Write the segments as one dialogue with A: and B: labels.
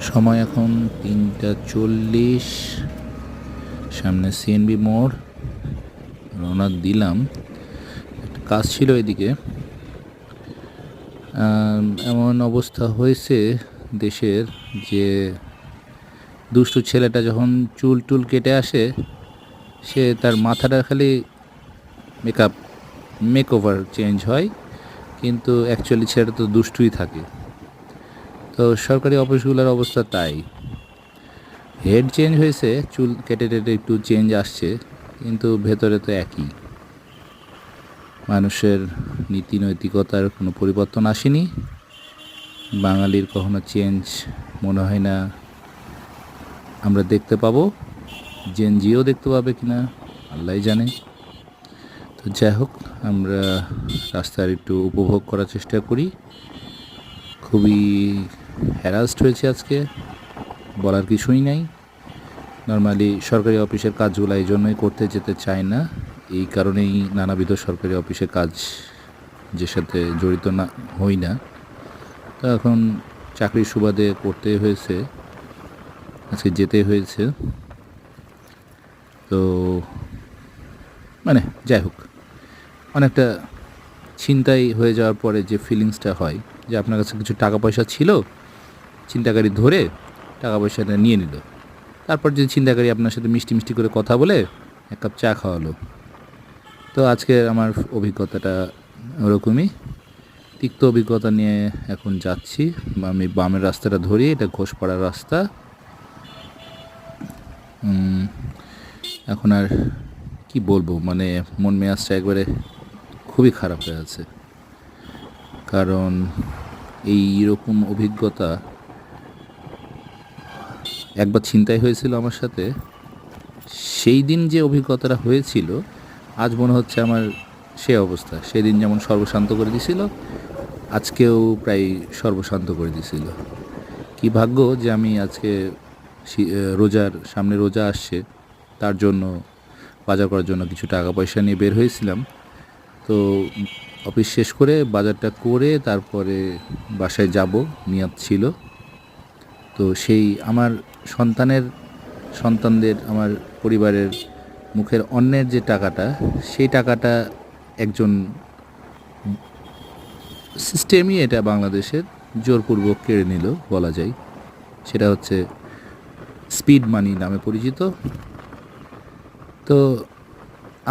A: সময় এখন 3টা 40, সামনে সিএনবি মোড়, রওনা দিলাম। একটা কাজ ছিল এদিকে। এমন অবস্থা হয়েছে দেশের যে দুষ্টু ছেলেটা যখন চুল টুল কেটে আসে, সে তার মাথাটা খালি মেকওভার চেঞ্জ হয়, কিন্তু অ্যাকচুয়ালি ছেলেটা তো দুষ্টুই থাকে। তো সরকারি অফিসগুলোর অবস্থা তাই। হেড চেঞ্জ হয়েছে, চুল কেটে টেটে একটু চেঞ্জ আসছে, কিন্তু ভেতরে তো একই। মানুষের নীতি নৈতিকতার কোনো পরিবর্তন আসেনি। বাঙালির কখনো চেঞ্জ মনে হয় না আমরা দেখতে পাবো। জেনজিও দেখতে পাবে কিনা আল্লাহ জানে। তো যাই হোক, আমরা রাস্তার একটু উপভোগ করার চেষ্টা করি। খুবই হ্যারাসড হয়েছে আজকে, বলার কিছুই নাই। নর্মালি সরকারি অফিসের কাজগুলো এই জন্যই করতে যেতে চায় না, এই কারণেই নানাবিধ সরকারি অফিসের কাজ যে সাথে জড়িত না হই না। তো এখন চাকরির সুবাদে করতে হয়েছে, আজকে যেতে হয়েছে। তো যাই হোক, অনেকটা ছিনতাই হয়ে যাওয়ার পরে যে ফিলিংসটা হয়, যে আপনার কাছে কিছু টাকা পয়সা ছিল, ছিনতাইকারী ধরে টাকা পয়সাটা নিয়ে নিল, তারপর যে ছিনতাইকারী আপনার সাথে মিষ্টি মিষ্টি করে কথা বলে এক কাপ চা খাওয়ালো। তো আজকে আমার অভিজ্ঞতাটা ওরকমই, তিক্ত অভিজ্ঞতা নিয়ে এখন যাচ্ছি। আমি বামের রাস্তাটা ধরি, এটা ঘোষপাড়ার রাস্তা। এখন আর কি বলবো, মন মেজাজটা একবারে খুবই খারাপ হয়ে আছে। কারণ এইরকম অভিজ্ঞতা একবার ছিনতাই হয়েছিল আমার সাথে। সেই দিন যে অভিজ্ঞতাটা হয়েছিল, আজ মনে হচ্ছে আমার সে অবস্থা। সেদিন যেমন সর্বশান্ত করে দিছিল, আজকেও প্রায় সর্বশান্ত করে দিছিল। কি ভাগ্য যে আমি আজকে সামনে রোজা আসছে, তার জন্য বাজার করার জন্য কিছু টাকা পয়সা নিয়ে বের হয়েছিলাম। তো অফিস শেষ করে বাজারটা করে তারপরে বাসায় যাব নিয়ত ছিল। তো সেই আমার সন্তানদের, আমার পরিবারের মুখের অন্যের যে টাকাটা, সেই টাকাটা একজন সিস্টেমই এটা বাংলাদেশের জোরপূর্বক কেড়ে নিল বলা যায়। সেটা হচ্ছে স্পিড মানি নামে পরিচিত। তো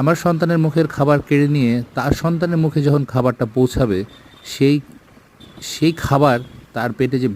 A: আমার সন্তানের মুখের খাবার কেড়ে নিয়ে তার সন্তানের মুখে যখন খাবারটা পৌঁছাবে, সেই খাবার তার পেটে যে